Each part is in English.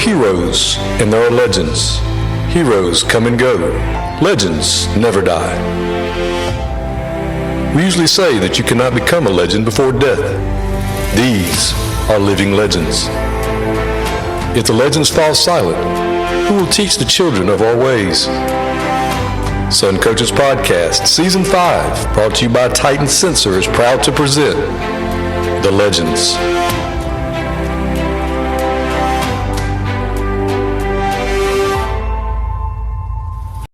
heroes and there are legends. Heroes come and go. Legends never die. We usually say that you cannot become a legend before death. These are living legends. If the legends fall silent, who will teach the children of our ways? Sun Coaches Podcast, Season 5, brought to you by Titan Sensor, is proud to present The Legends.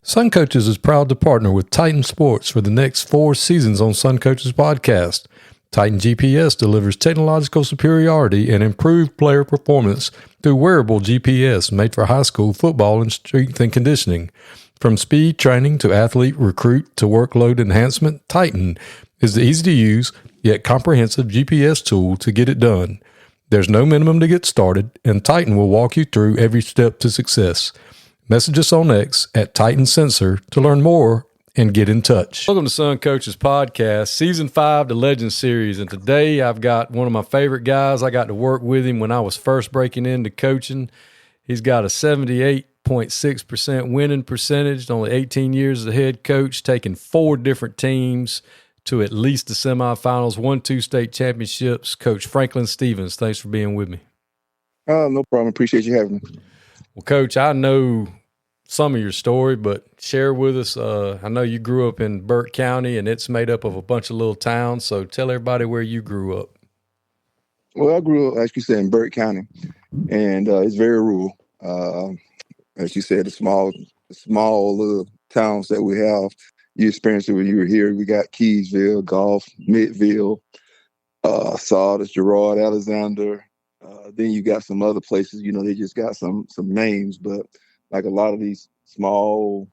Sun Coaches is proud to partner with Titan Sports for the next 4 seasons on Sun Coaches Podcast. Titan GPS delivers technological superiority and improved player performance through wearable GPS made for high school football and strength and conditioning. From speed training to athlete recruit to workload enhancement, Titan is the easy-to-use yet comprehensive GPS tool to get it done. There's no minimum to get started, and Titan will walk you through every step to success. Message us on X at Titan Sensor to learn more and get in touch. Welcome to Sun Coaches Podcast, Season 5, the Legends Series. And today I've got one of my favorite guys. I got to work with him when I was first breaking into coaching. He's got a 78.6% winning percentage, only 18 years as a head coach, taking 4 different teams to at least the semifinals, won 2 state championships. Coach Franklin Stevens, thanks for being with me. No problem. Appreciate you having me. Well, Coach, I know some of your story, but share with us. I know you grew up in Burke County, and it's made up of a bunch of little towns. So tell everybody where you grew up. Well, I grew up, as you said, in Burke County, and it's very rural. As you said, the small little towns that we have. You experienced it when you were here. We got Keysville, Gulf, Midville, Sardis, Girard, Alexander. Then you got some other places, they just got some names, but like a lot of these small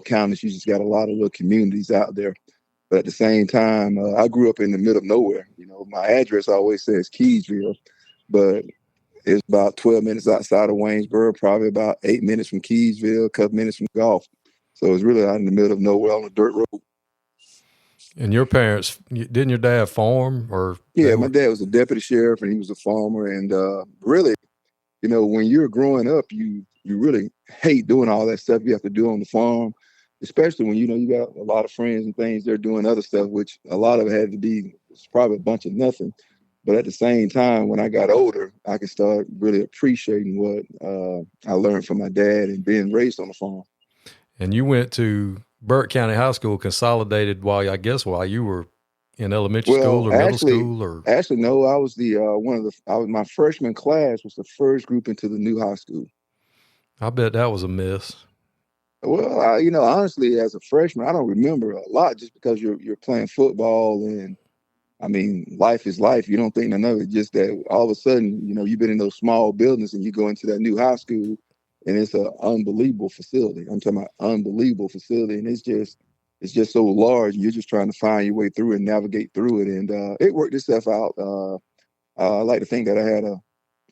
counties, you just got a lot of little communities out there. But at the same time, I grew up in the middle of nowhere. My address always says Keysville, but it's about 12 minutes outside of Waynesboro, probably about 8 minutes from Keysville, a couple minutes from Gulf. So it's really out in the middle of nowhere on a dirt road. And your parents, didn't your dad farm? Yeah, my dad was a deputy sheriff and he was a farmer. And really, when you're growing up, you really hate doing all that stuff you have to do on the farm, especially when, you got a lot of friends and things, they're doing other stuff, which a lot of it had to be, it's probably a bunch of nothing. But at the same time, when I got older, I could start really appreciating what I learned from my dad and being raised on the farm. And you went to Burke County High School, consolidated while you were in elementary school or middle school, or actually no, I was my freshman class was the first group into the new high school. I bet that was a miss. Well, honestly, as a freshman, I don't remember a lot just because you're playing football and I mean, life is life. You don't think none of it. Just that all of a sudden, you've been in those small buildings and you go into that new high school. And it's an unbelievable facility. I'm talking about unbelievable facility. And it's just so large. You're just trying to find your way through it and navigate through it. And it worked itself out. I like to think that I had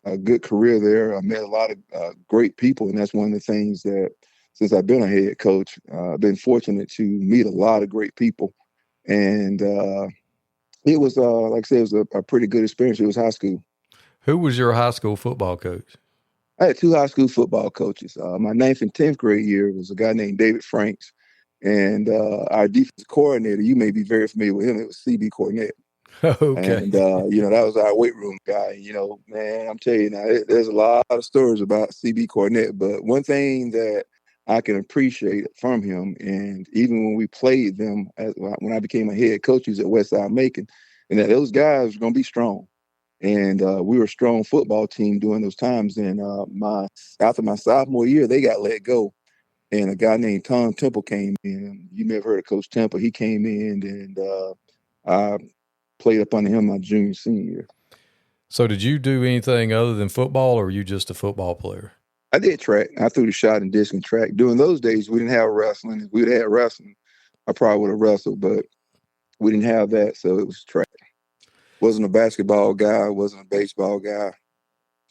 a good career there. I met a lot of great people. And that's one of the things that since I've been a head coach, I've been fortunate to meet a lot of great people. And it was, like I said, it was a pretty good experience. It was high school. Who was your high school football coach? I had 2 high school football coaches. My 9th and 10th grade year was a guy named David Franks. And our defensive coordinator, you may be very familiar with him, it was C.B. Cornett. Okay. And, that was our weight room guy. Man, I'm telling you now, there's a lot of stories about C.B. Cornett. But one thing that I can appreciate from him, and even when we played them, when I became a head coach, he was at Westside Macon, and that those guys were going to be strong. And we were a strong football team during those times. And after my sophomore year, they got let go. And a guy named Tom Temple came in. You may have heard of Coach Temple. He came in, and I played up under him my junior, senior year. So did you do anything other than football, or were you just a football player? I did track. I threw the shot and disc and track. During those days, we didn't have wrestling. If we'd had wrestling, I probably would have wrestled, but we didn't have that, so it was track. Wasn't a basketball guy, wasn't a baseball guy.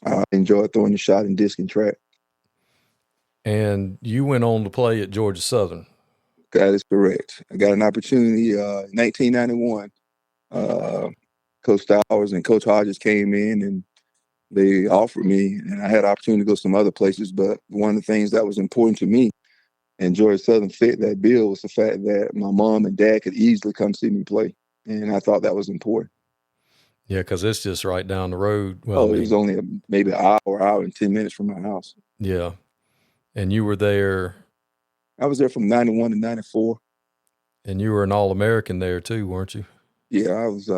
I enjoyed throwing the shot and disc and track. And you went on to play at Georgia Southern. That is correct. I got an opportunity in 1991. Coach Stowers and Coach Hodges came in and they offered me, and I had the opportunity to go some other places. But one of the things that was important to me, and Georgia Southern fit that bill, was the fact that my mom and dad could easily come see me play, and I thought that was important. Yeah, because it's just right down the road. Well, Oh, it was only maybe an hour and 10 minutes from my house. Yeah, and you were there. I was there from 91 to 94. And you were an All-American there too, weren't you? Yeah, I was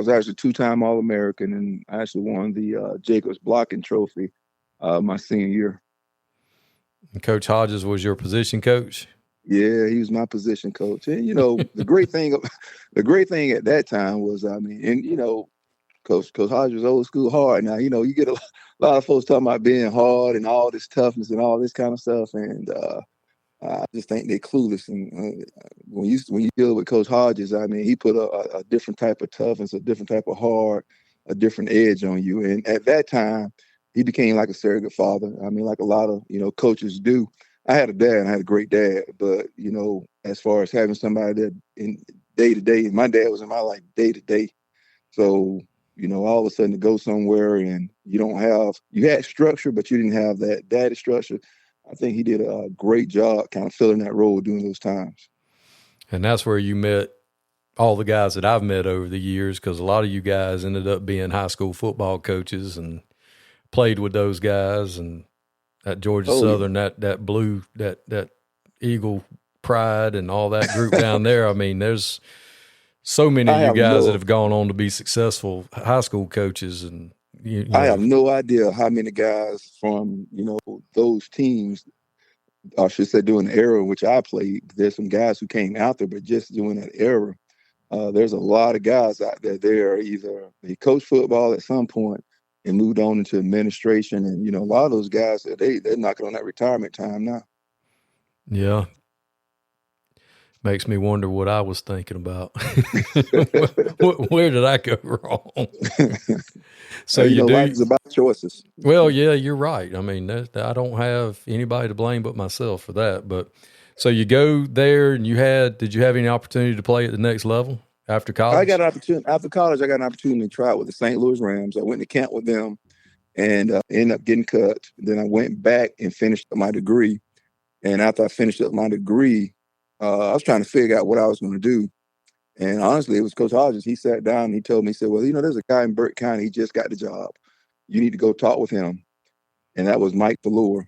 actually 2-time All-American, and I actually won the Jacobs Blocking Trophy my senior year. And Coach Hodges was your position coach? Yeah, he was my position coach. And the great thing at that time was, Coach Hodges was old school hard. Now, you get a lot of folks talking about being hard and all this toughness and all this kind of stuff, and I just think they're clueless. And when you deal with Coach Hodges, he put a different type of toughness, a different type of hard, a different edge on you. And at that time, he became like a surrogate father. Like a lot of coaches do. I had a dad, and I had a great dad, but as far as having somebody that in day to day, my dad was in my life day to day. So all of a sudden to go somewhere and you had structure, but you didn't have that daddy structure. I think he did a great job kind of filling that role during those times. And that's where you met all the guys that I've met over the years, because a lot of you guys ended up being high school football coaches and played with those guys. And at Georgia Southern, yeah. that blue, that Eagle Pride and all that group down there. There's so many of you guys that have gone on to be successful high school coaches. And I have no idea how many guys from, those teams, I should say during the era in which I played, there's some guys who came out there, but just during that era, there's a lot of guys out there. They coached football at some point and moved on into administration. And, a lot of those guys, they're knocking on that retirement time now. Yeah. Makes me wonder what I was thinking about. Where did I go wrong? So life is about choices. Well, yeah, you're right. I don't have anybody to blame but myself for that. But so you go there, and did you have any opportunity to play at the next level after college? I got an opportunity after college. I got an opportunity to try out with the St. Louis Rams. I went to camp with them and ended up getting cut. Then I went back and finished up my degree. And after I finished up my degree, I was trying to figure out what I was going to do. And honestly, it was Coach Hodges. He sat down and he told me, he said, well, there's a guy in Burke County. He just got the job. You need to go talk with him. And that was Mike Valor.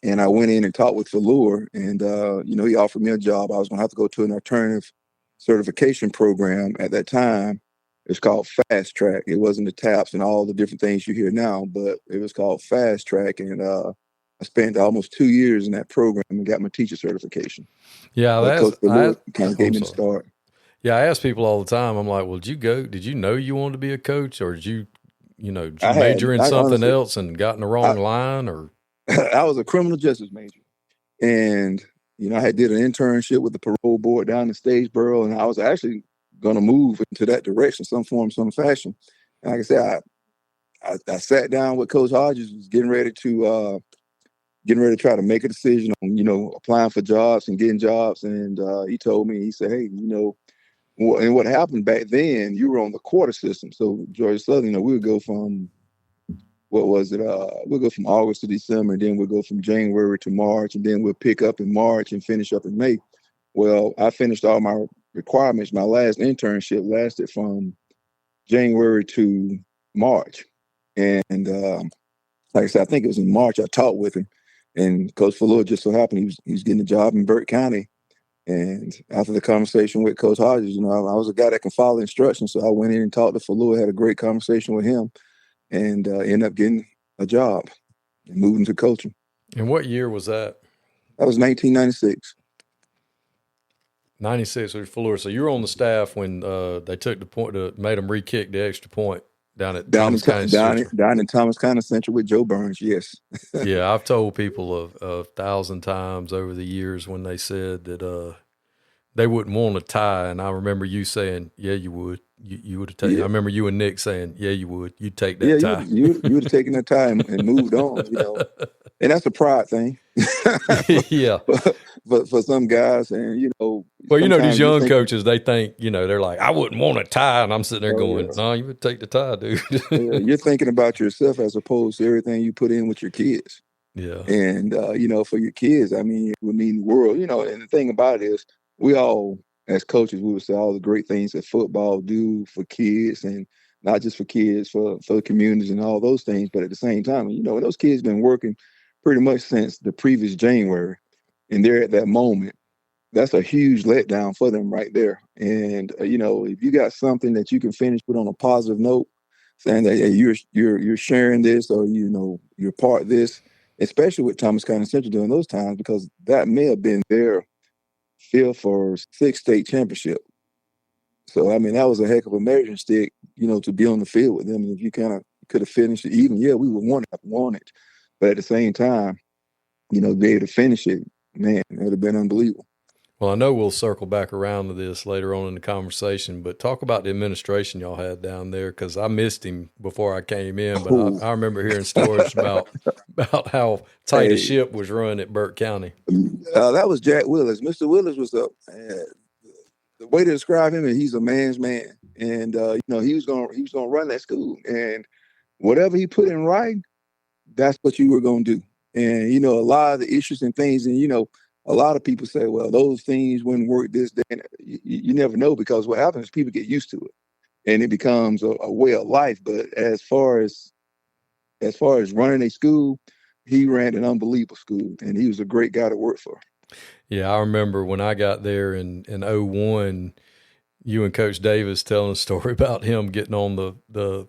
And I went in and talked with Valor. And, he offered me a job. I was going to have to go to an alternative certification program at that time. It's called Fast Track. It wasn't the TAPS and all the different things you hear now, but it was called Fast Track. And I spent almost 2 years in that program and got my teacher certification. Yeah, Coach Valor kind of gave me the start. Yeah, I ask people all the time. I'm like, well, did you know you wanted to be a coach, or did you major in something else and got in the wrong line? Or I was a criminal justice major, and I had did an internship with the parole board down in Statesboro, and I was actually going to move into that direction, some form, some fashion. And like I said, I sat down with Coach Hodges, was getting ready to try to make a decision on applying for jobs and getting jobs, and he told me, he said, hey, and what happened back then, you were on the quarter system. So Georgia Southern, we would go from, we'll go from August to December, and then we'll go from January to March, and then we'll pick up in March and finish up in May. Well, I finished all my requirements. My last internship lasted from January to March. And like I said, I think it was in March I talked with him. And Coach Valor just so happened he was getting a job in Burke County. And after the conversation with Coach Hodges, I was a guy that can follow instructions. So I went in and talked to Valor, had a great conversation with him, and ended up getting a job and moving to coaching. And what year was that? That was 1996. 96 with Valor. So you were on the staff when they took the point, made them re-kick the extra point down in Thomas County Central with Joe Burns. Yes. Yeah, I've told people 1,000 times over the years when they said that they wouldn't want a tie, and I remember you saying, "Yeah, you would. You would have taken." Yeah. I remember you and Nick saying, "Yeah, you would. You'd take that tie." You would have taken that tie and moved on. And that's a pride thing. Yeah. But for some guys, and Well, these sometimes you young think, coaches, they think, they're like, I wouldn't want a tie. And I'm sitting there oh going, yeah, no, you would take the tie, dude. you're thinking about yourself as opposed to everything you put in with your kids. Yeah. And for your kids, I mean, it would mean the world. And the thing about it is, we all, as coaches, we would say all the great things that football do for kids, and not just for kids, for the communities and all those things. But at the same time, those kids been working pretty much since the previous January, and they're at that moment. That's a huge letdown for them right there. And if you got something that you can finish with on a positive note, saying that, hey, you're sharing this, or you're part of this, especially with Thomas County Central during those times, because that may have been their field for 6th state championship. So I mean, that was a heck of a measuring stick, to be on the field with them. And if you kind of could have finished it even, yeah, we would want it. But at the same time, be able to finish it, man, it would have been unbelievable. Well, I know we'll circle back around to this later on in the conversation, but talk about the administration y'all had down there, because I missed him before I came in, but I remember hearing stories about how tight a ship was run at Burke County. That was Jack Willis. Mr. Willis was the way to describe him is he's a man's man, and he was gonna run that school, and whatever he put in writing, that's what you were gonna do. And a lot of the issues and things, and a lot of people say, well, those things wouldn't work this day. And you never know, because what happens is people get used to it, and it becomes a way of life. But as far as running a school, he ran an unbelievable school, and he was a great guy to work for. Yeah, I remember when I got there in 01, you and Coach Davis telling a story about him getting on the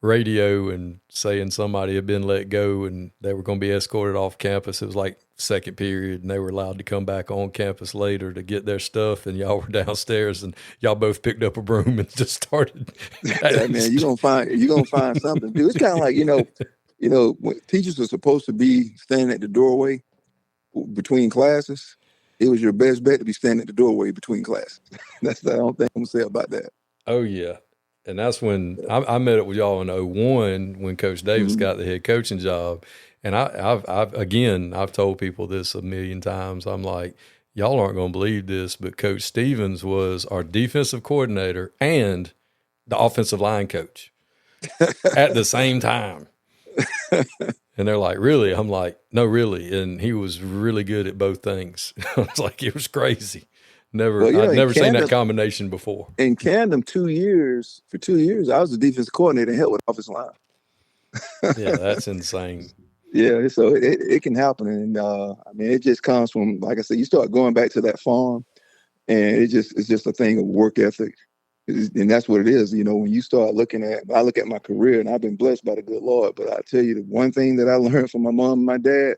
radio and saying somebody had been let go and they were going to be escorted off campus. It was like second period, and they were allowed to come back on campus later to get their stuff, and y'all were downstairs and y'all both picked up a broom and just started. Hey, man, you're gonna find something, dude. It's kind of like, when teachers are supposed to be standing at the doorway between classes, it was your best bet to be standing at the doorway between classes. That's the only thing I'm gonna say about that. Oh yeah. And that's when I met up with y'all in 01 when Coach Davis got the head coaching job. And I've told people this a million times. I'm like, y'all aren't going to believe this, but Coach Stevens was our defensive coordinator and the offensive line coach at the same time. And they're like, really? I'm like, no, really. And he was really good at both things. I was like, it was crazy. I'd never seen that combination before. In Camden, 2 years, I was the defensive coordinator and helped with offensive line. Yeah, that's insane. Yeah, so it can happen. And it just comes from, like I said, you start going back to that farm, and it's just a thing of work ethic. And that's what it is. When you start I look at my career, and I've been blessed by the good Lord, but I tell you, the one thing that I learned from my mom and my dad,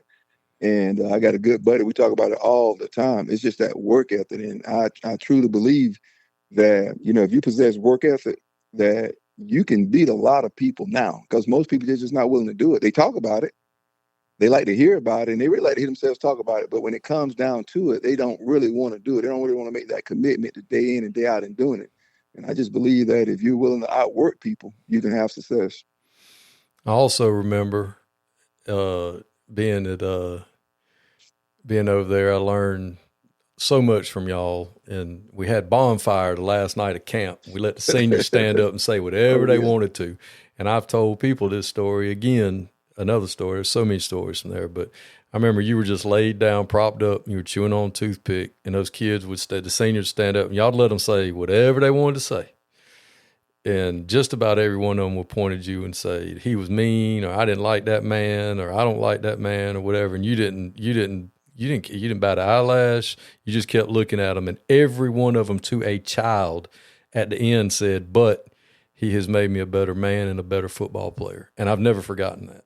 and I got a good buddy, we talk about it all the time, it's just that work ethic. And I truly believe that, if you possess work ethic, that you can beat a lot of people now, because most people are just not willing to do it. They talk about it. They like to hear about it, and they really like to hear themselves talk about it. But when it comes down to it, they don't really want to do it. They don't really want to make that commitment to day in and day out in doing it. And I just believe that if you're willing to outwork people, you can have success. I also remember being over there, I learned so much from y'all. And we had bonfire the last night of camp. We let the seniors stand up and say whatever they wanted to. And I've told people this story again, another story. There's so many stories from there. But I remember you were just laid down, propped up, and you were chewing on a toothpick, and those kids the seniors stand up, and y'all let them say whatever they wanted to say. And just about every one of them will point at you and say, he was mean, or I didn't like that man, or I don't like that man, or whatever. And you didn't bat an eyelash. You just kept looking at them, and every one of them, to a child, at the end said, but he has made me a better man and a better football player. And I've never forgotten that.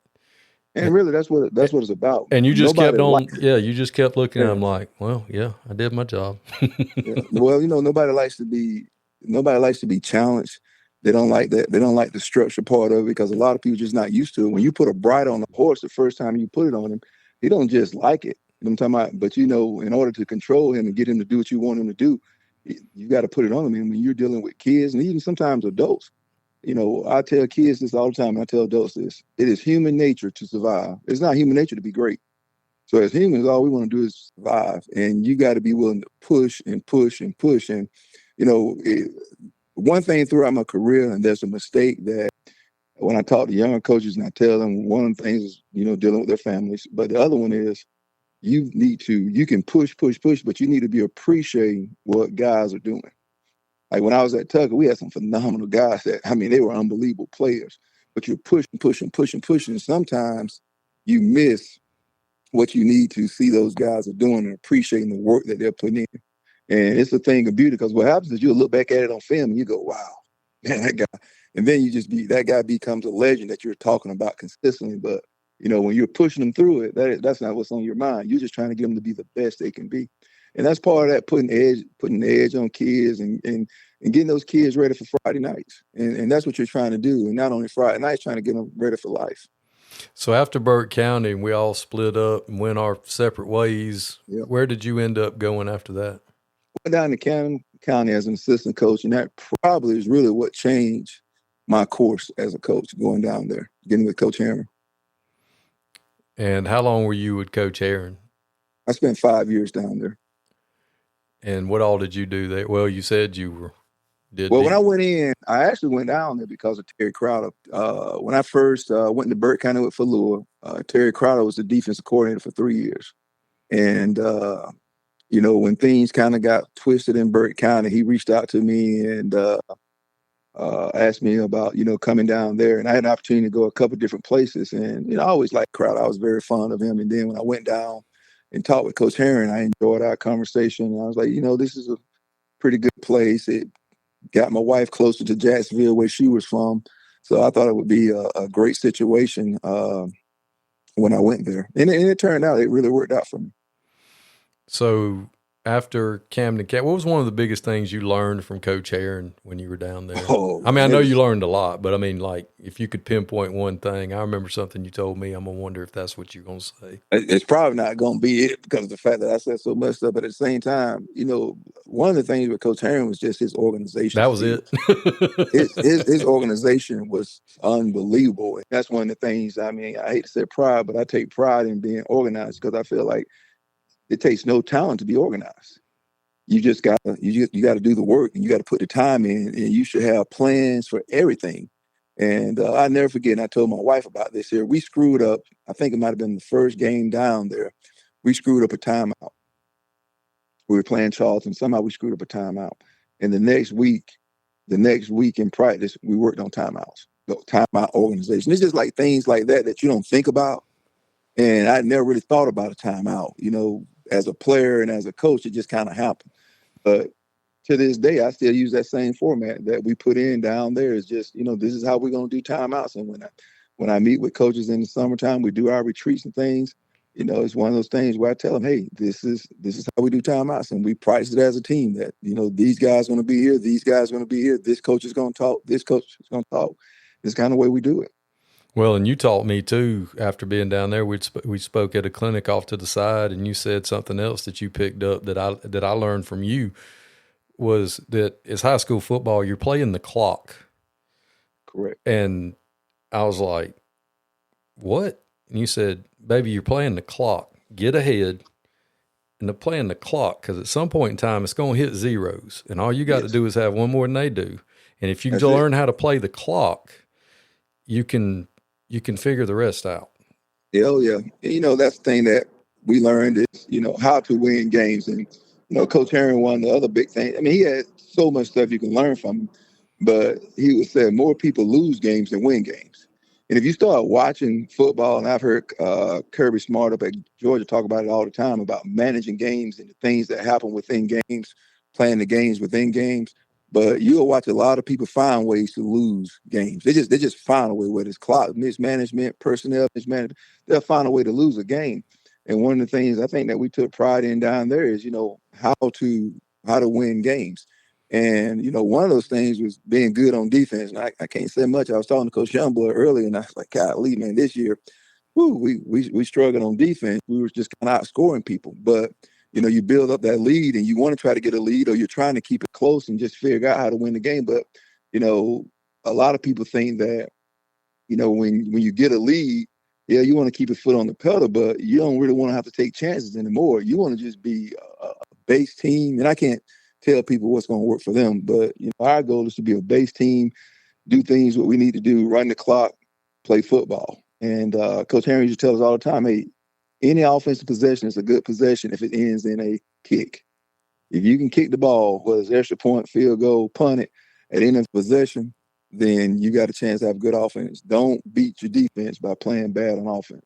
And really, that's what it's about. And you just kept on, you just kept looking at them like, well, yeah, I did my job. Yeah. Well, nobody likes to be challenged. They don't like that. They don't like the structure part of it, because a lot of people are just not used to it. When you put a bridle on a horse, the first time you put it on him, he don't just like it. You know what I'm talking about? But in order to control him and get him to do what you want him to do, you got to put it on him. And when you're dealing with kids and even sometimes adults, I tell kids this all the time, and I tell adults this: it is human nature to survive. It's not human nature to be great. So as humans, all we want to do is survive, and you got to be willing to push and push and push. And one thing throughout my career, and there's a mistake that when I talk to younger coaches and I tell them, one of the things is dealing with their families, but the other one is you can push, push, push, but you need to be appreciating what guys are doing. Like when I was at Tucker, we had some phenomenal guys they were unbelievable players, but you're pushing, pushing, pushing, pushing. And sometimes you miss what you need to see those guys are doing and appreciating the work that they're putting in. And it's a thing of beauty, because what happens is you'll look back at it on film and you go, wow, man, that guy. And then that guy becomes a legend that you're talking about consistently. But, when you're pushing them through it, that's not what's on your mind. You're just trying to get them to be the best they can be. And that's part of that, putting the edge on kids and getting those kids ready for Friday nights. And that's what you're trying to do. And not only Friday nights, trying to get them ready for life. So after Burke County, we all split up and went our separate ways. Yep. Where did you end up going after that? Went down to Cannon County as an assistant coach, and that probably is really what changed my course as a coach, going down there, getting with Coach Aaron. And how long were you with Coach Aaron? I spent 5 years down there. And what all did you do there? Well, you said you were. When I went in, I actually went down there because of Terry Crowder. When I first went to Burke County with Falua, Terry Crowder was the defensive coordinator for 3 years. And, when things kind of got twisted in Burke County, he reached out to me and asked me about, coming down there. And I had an opportunity to go a couple different places. And, I always liked Crowder. I was very fond of him. And then when I went down and talked with Coach Herron, I enjoyed our conversation. And I was like, this is a pretty good place. It got my wife closer to Jacksonville, where she was from. So I thought it would be a great situation when I went there. And it turned out it really worked out for me. So after Camden, what was one of the biggest things you learned from Coach Aaron when you were down there? I know you learned a lot, but if you could pinpoint one thing, I remember something you told me. I'm going to wonder if that's what you're going to say. It's probably not going to be it because of the fact that I said so much stuff. But at the same time, one of the things with Coach Aaron was just his organization. That was it. his organization was unbelievable. And that's one of the things, I hate to say pride, but I take pride in being organized, because I feel like it takes no talent to be organized. You just got to do the work, and you got to put the time in, and you should have plans for everything. And I never forget, and I told my wife about this here. We screwed up. I think it might have been the first game down there. We screwed up a timeout. We were playing Charleston. Somehow we screwed up a timeout. And the next week in practice, we worked on timeouts, the timeout organization. It's just like things like that you don't think about. And I never really thought about a timeout, as a player and as a coach. It just kind of happened. But to this day, I still use that same format that we put in down there. Is just, this is how we're going to do timeouts. And when I meet with coaches in the summertime, we do our retreats and things. It's one of those things where I tell them, hey, this is how we do timeouts. And we practice it as a team that, these guys are going to be here. These guys are going to be here. This coach is going to talk. This coach is going to talk. It's kind of the way we do it. Well, and you taught me too, after being down there. We spoke at a clinic off to the side, and you said something else that you picked up that I learned from you, was that as high school football, you're playing the clock. Correct. And I was like, what? And you said, baby, you're playing the clock. Get ahead. And they're playing the clock, because at some point in time, it's going to hit zeros. And all you got to do is have one more than they do. And if you learn how to play the clock, you can figure the rest out. Oh, yeah. That's the thing that we learned is, how to win games. And, Coach Herron, one of the other big things, he had so much stuff you can learn from him, but he would say more people lose games than win games. And if you start watching football, and I've heard Kirby Smart up at Georgia talk about it all the time, about managing games and the things that happen within games, playing the games within games. But you'll watch a lot of people find ways to lose games. They just find a way, whether it's clock mismanagement, personnel mismanagement, they'll find a way to lose a game. And one of the things I think that we took pride in down there is, how to win games. And, one of those things was being good on defense. And I can't say much. I was talking to Coach Youngblood earlier, and I was like, golly, man, this year, we struggled on defense. We were just kind of outscoring people. But you build up that lead, and you want to try to get a lead, or you're trying to keep it close and just figure out how to win the game. But, a lot of people think that, when you get a lead, yeah, you want to keep your foot on the pedal, but you don't really want to have to take chances anymore. You want to just be a base team. And I can't tell people what's going to work for them, but our goal is to be a base team, do things what we need to do, run the clock, play football. And Coach Henry used to tell us all the time, hey, any offensive possession is a good possession if it ends in a kick. If you can kick the ball, whether it's extra point, field goal, punt it, at the end of possession, then you got a chance to have good offense. Don't beat your defense by playing bad on offense.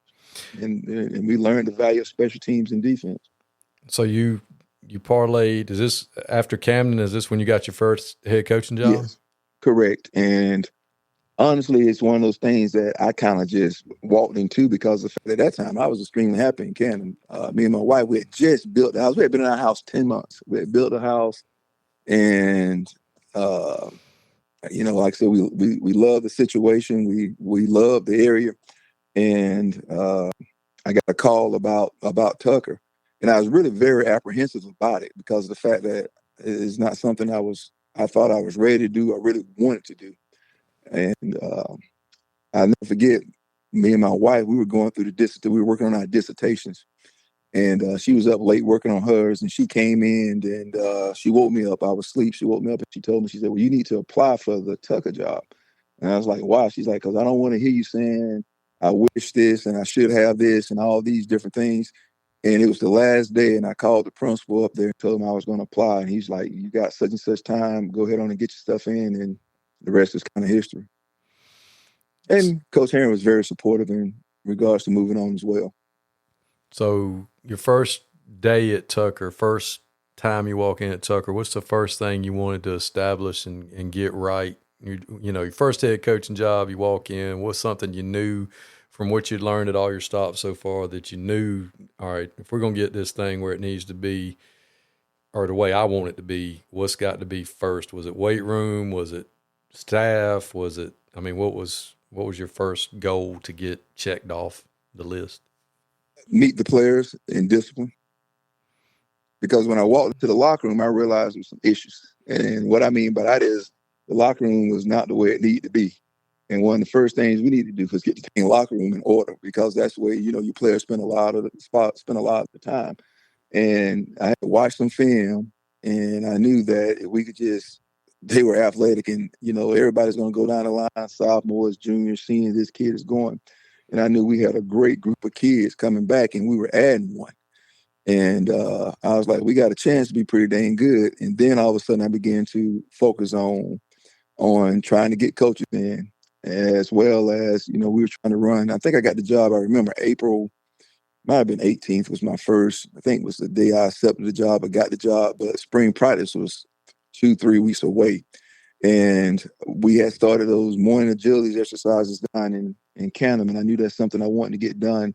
And we learned the value of special teams and defense. So you parlayed, is this after Camden? Is this when you got your first head coaching job? Yes, correct. And honestly, it's one of those things that I kind of just walked into because at that time I was extremely happy in Camden. Me and my wife, we had just built the house. We had been in our house 10 months. We had built a house, and like I said, we love the situation. We love the area, and I got a call about Tucker, and I was really very apprehensive about it because of the fact that it's not something I thought I was ready to do. I really wanted to do, and I'll never forget. Me and my wife, we were going through we were working on our dissertations, and she was up late working on hers, and she came in and she woke me up. I was asleep. She woke me up and she told me, she said, well, you need to apply for the Tucker job. And I was like, why? She's like, because I don't want to hear you saying, I wish this and I should have this and all these different things. And it was the last day, and I called the principal up there and told him I was going to apply. And he's like, you got such and such time. Go ahead on and get your stuff in. And the rest is kind of history. And Coach Henry was very supportive in regards to moving on as well. So your first day at Tucker, first time you walk in at Tucker, what's the first thing you wanted to establish and get right? Your first head coaching job, you walk in, what's something you knew from what you'd learned at all your stops so far that you knew, all right, if we're going to get this thing where it needs to be or the way I want it to be, what's got to be first? Was it weight room? Was it staff? What was your first goal to get checked off the list? Meet the players in discipline. Because when I walked into the locker room, I realized there were some issues. And what I mean by that is the locker room was not the way it needed to be. And one of the first things we need to do was get the locker room in order, because that's where, your players spend a lot of the time. And I had to watch some film, and I knew that if we could they were athletic, and, everybody's going to go down the line, sophomores, juniors, seniors, this kid is going. And I knew we had a great group of kids coming back, and we were adding one. And I was like, we got a chance to be pretty dang good. And then all of a sudden I began to focus on trying to get coaches in, as well as, we were trying to run. I think I got the job. I remember April, might have been 18th was my first, I think it was the day I accepted the job. I got the job, but spring practice was 2-3 weeks away. And we had started those morning agility exercises down in Canham. And I knew that's something I wanted to get done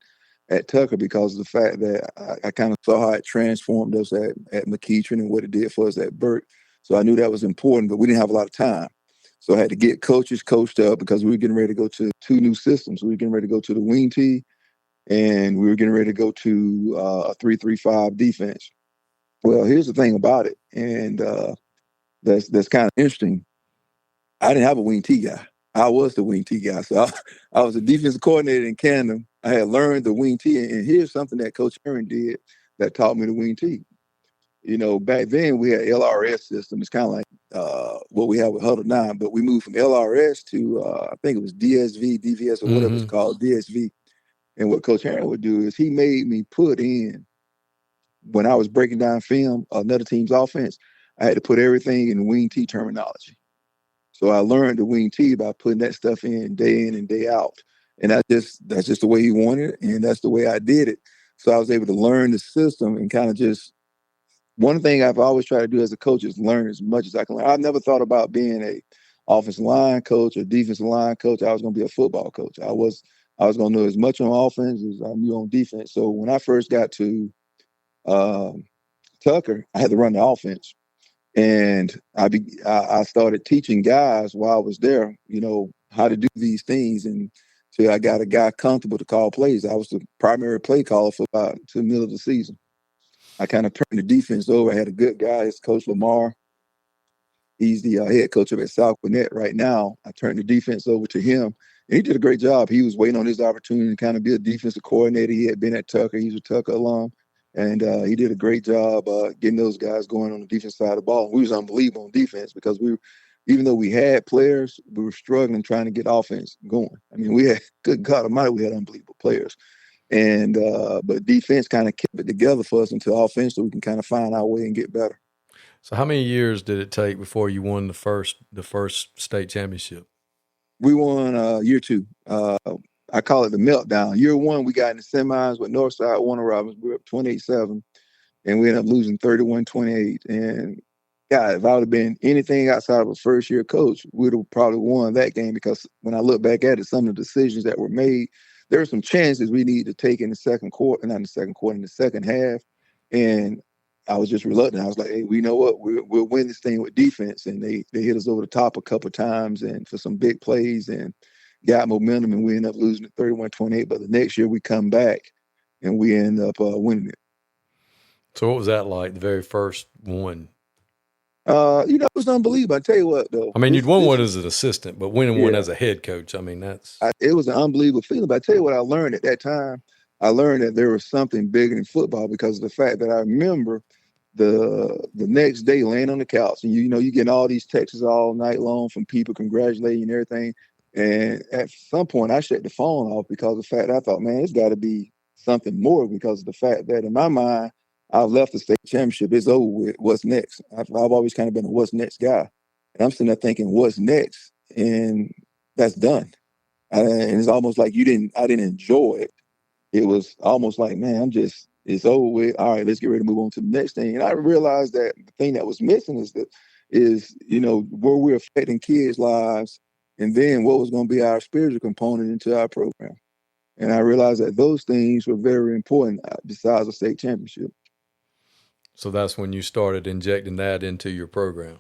at Tucker because of the fact that I kind of saw how it transformed us at McKeitron and what it did for us at Burke. So I knew that was important, but we didn't have a lot of time. So I had to get coaches coached up because we were getting ready to go to 2 new systems. We were getting ready to go to the wing tee, and we were getting ready to go to a 3-3-5 defense. Well, here's the thing about it, and that's kind of interesting. I didn't have a wing tee guy. I was the wing tee guy. So I was a defensive coordinator in Camden. I had learned the wing tee, and here's something that Coach Aaron did that taught me the wing tee. Back then we had LRS system. It's kind of like what we have with Huddle 9, but we moved from LRS to I think it was DSV, DVS, or whatever it's called, DSV. And what Coach Aaron would do is he made me put in, when I was breaking down film, another team's offense, I had to put everything in wing tee terminology. So I learned the wing tee by putting that stuff in and day out. And that's just the way he wanted it, and that's the way I did it. So I was able to learn the system and kind of just, one thing I've always tried to do as a coach is learn as much as I can learn. I've never thought about being a offensive line coach or defensive line coach. I was going to be a football coach. I was going to know as much on offense as I knew on defense. So when I first got to Tucker, I had to run the offense. And I started teaching guys while I was there, how to do these things. And so I got a guy comfortable to call plays. I was the primary play caller for about to the middle of the season. I kind of turned the defense over. I had a good guy, it's Coach Lamar. He's the head coach up at South Gwinnett right now. I turned the defense over to him, and he did a great job. He was waiting on his opportunity to kind of be a defensive coordinator. He had been at Tucker. He's a Tucker alum, and he did a great job getting those guys going on the defense side of the ball. We was unbelievable on defense because even though we had players, we were struggling trying to get offense going. I mean, we had, good God Almighty, we had unbelievable players. And but defense kind of kept it together for us until offense, so we can kind of find our way and get better. So how many years did it take before you won the first state championship? We won year 2. I call it the meltdown. Year 1, we got in the semis with Northside, Warner Robins. We were up 28-7, and we ended up losing 31-28. And God, if I would have been anything outside of a first-year coach, we'd have probably won that game, because when I look back at it, some of the decisions that were made, there were some chances we needed to take in the second quarter, not in the second quarter, in the second half. And I was just reluctant. I was like, hey, we know what? We'll win this thing with defense. And they hit us over the top a couple of times and for some big plays and got momentum, and we ended up losing at 31-28. But the next year we come back and we end up winning it. So what was that like, the very first one? It was unbelievable. I tell you what, though. I mean, you'd won one as an assistant, but winning one as a head coach, I mean, it was an unbelievable feeling. But I tell you what I learned at that time. I learned that there was something bigger than football, because of the fact that I remember the next day laying on the couch, and you getting all these texts all night long from people congratulating and everything. And at some point I shut the phone off, because of the fact that I thought, man, it's got to be something more, because of the fact that in my mind, I've left the state championship. It's over with. What's next? I've always kind of been a what's next guy. And I'm sitting there thinking, what's next? And that's done. And it's almost like I didn't enjoy it. It was almost like, man, it's over with. All right, let's get ready to move on to the next thing. And I realized that the thing that was missing is where we're affecting kids' lives, and then what was going to be our spiritual component into our program. And I realized that those things were very important besides the state championship. So that's when you started injecting that into your program.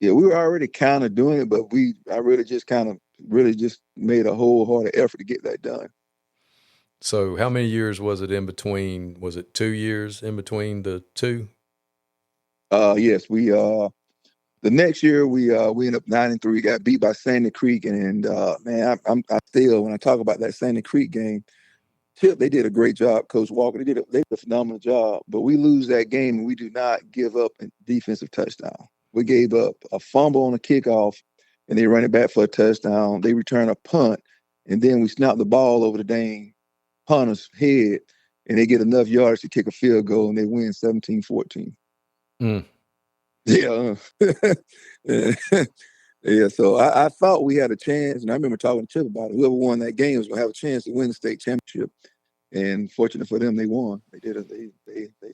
Yeah, we were already kind of doing it, but I really just made a wholehearted effort to get that done. So how many years was it in between? Was it 2 years in between the two? Yes, the next year we ended up 9-3, got beat by Sandy Creek, and man, I still, when I talk about that Sandy Creek game, Chip, they did a great job. Coach Walker, they did a phenomenal job. But we lose that game, and we do not give up a defensive touchdown. We gave up a fumble on a kickoff, and they ran it back for a touchdown. They return a punt, and then we snap the ball over the dang punter's head, and they get enough yards to kick a field goal, and they win 17-14. Yeah. Yeah, so I thought we had a chance, and I remember talking to Chip about it. Whoever won that game was going to have a chance to win the state championship. And fortunate for them, they won. They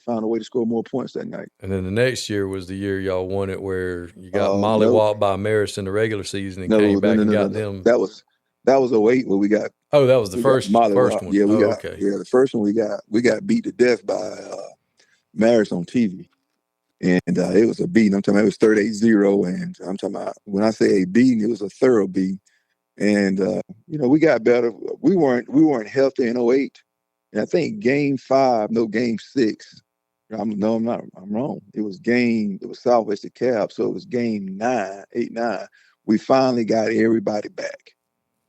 found a way to score more points that night. And then the next year was the year y'all won it, where you got mollywopped by Marist in the regular season and came back and got them. That was 08 where we got. Oh, that was the first one. Yeah, the first one we got beat to death by Marist on TV. And it was a beating. I'm talking about it was 38-0. And I'm talking about, when I say a beating, it was a thorough beating. And, we got better. We weren't healthy in 08. And I think game 6. I'm wrong. It was Southwest DeKalb. So it was game 8-9. We finally got everybody back.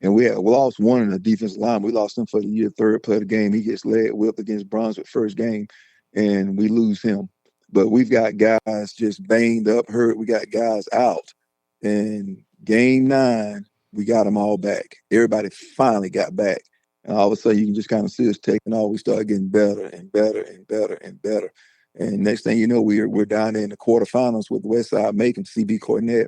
And we lost one in the defensive line. We lost him for the year, third play of the game. He gets leg whipped against Brunswick first game, and we lose him. But we've got guys just banged up, hurt. We got guys out. And game 9, we got them all back. Everybody finally got back. And all of a sudden, you can just kind of see us taking off. We start getting better and better and better and better. And next thing you know, we're down there in the quarterfinals with Westside Macon, CB Cornett.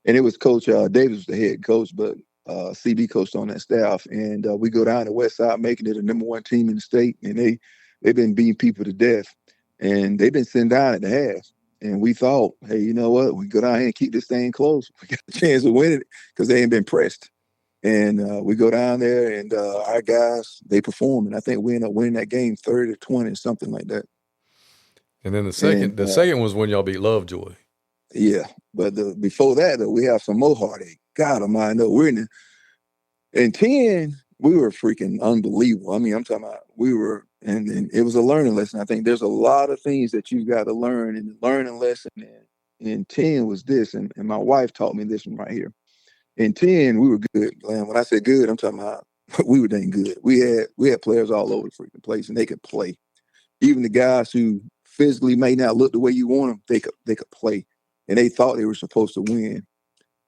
And it was Coach Davis was the head coach, but CB coached on that staff. And we go down to Westside Macon, they're the number 1 team in the state. And they've been beating people to death. And they've been sitting down at the half. And we thought, hey, you know what? We go down here and keep this thing close. We got a chance of winning it because they ain't been pressed. And we go down there, and our guys, they perform. And I think we end up winning that game 30-20, something like that. And then the second was when y'all beat Lovejoy. Yeah. But before that, though, we have some more heartache. God Almighty, no, we're in 10, we were freaking unbelievable. I mean, I'm talking about and it was a learning lesson. I think there's a lot of things that you've got to learn in the learning lesson. And in 10 was this, and my wife taught me this one right here. In 10, we were good. And when I say good, I'm talking about we were dang good. We had players all over the freaking place, and they could play. Even the guys who physically may not look the way you want them, they could play, and they thought they were supposed to win.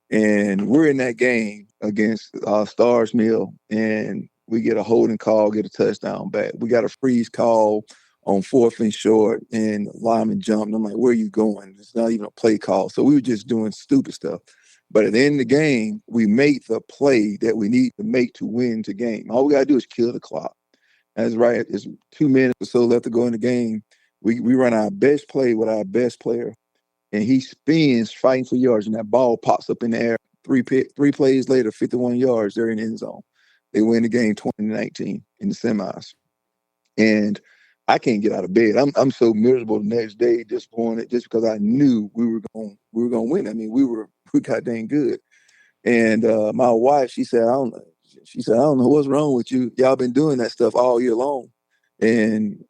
And we're in that game against Stars Mill, and we get a holding call, get a touchdown back. We got a freeze call on 4th and short, and lineman jumped. I'm like, where are you going? It's not even a play call. So we were just doing stupid stuff. But at the end of the game, we made the play that we need to make to win the game. All we got to do is kill the clock. That's right. It's 2 minutes or so left to go in the game. We run our best play with our best player, and he spins fighting for yards, and that ball pops up in the air. Three plays later, 51 yards, they're in the end zone. They win the game 20-19 in the semis. And I can't get out of bed. I'm so miserable the next day, disappointed, just because I knew we were going to win. I mean, we got dang good. And my wife, she said, I don't know what's wrong with you. Y'all been doing that stuff all year long. And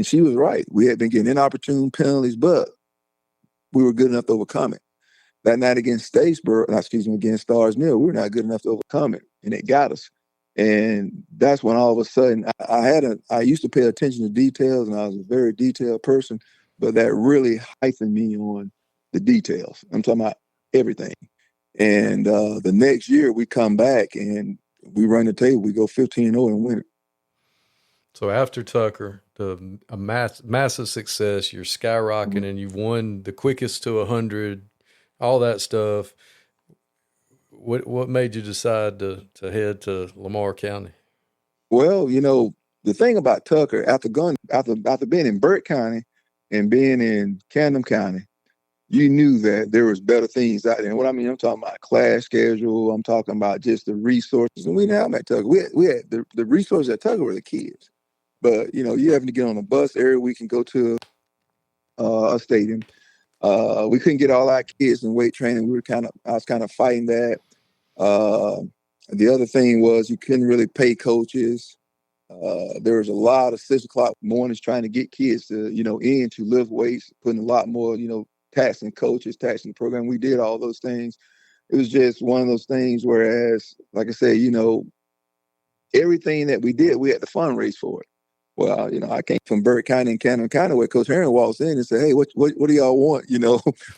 she was right. We had been getting inopportune penalties, but we were good enough to overcome it. That night against against Stars Mill, we were not good enough to overcome it, and it got us. And that's when all of a sudden I used to pay attention to details, and I was a very detailed person, but that really heightened me on the details. I'm talking about everything. And the next year we come back and we run the table. We go 15-0 and win it. So after Tucker, a massive success, you're skyrocketing, and you've won the quickest to 100, all that stuff. What made you decide to head to Lamar County? Well, the thing about Tucker, after being in Burke County and being in Camden County, you knew that there was better things out there. And what I mean, I'm talking about class schedule. I'm talking about just the resources. And we didn't have them at Tucker. We had the resources at Tucker were the kids. But, you having to get on a bus every week and go to a stadium. We couldn't get all our kids in weight training. I was kind of fighting that. The other thing was you couldn't really pay coaches. There was a lot of 6:00 mornings trying to get kids to, in to lift weights, putting a lot more, taxing coaches, taxing the program. We did all those things. It was just one of those things, whereas, like I said, everything that we did, we had to fundraise for it. Well, I came from Burke County and Camden County, where Coach Herring walks in and said, "Hey, what do y'all want?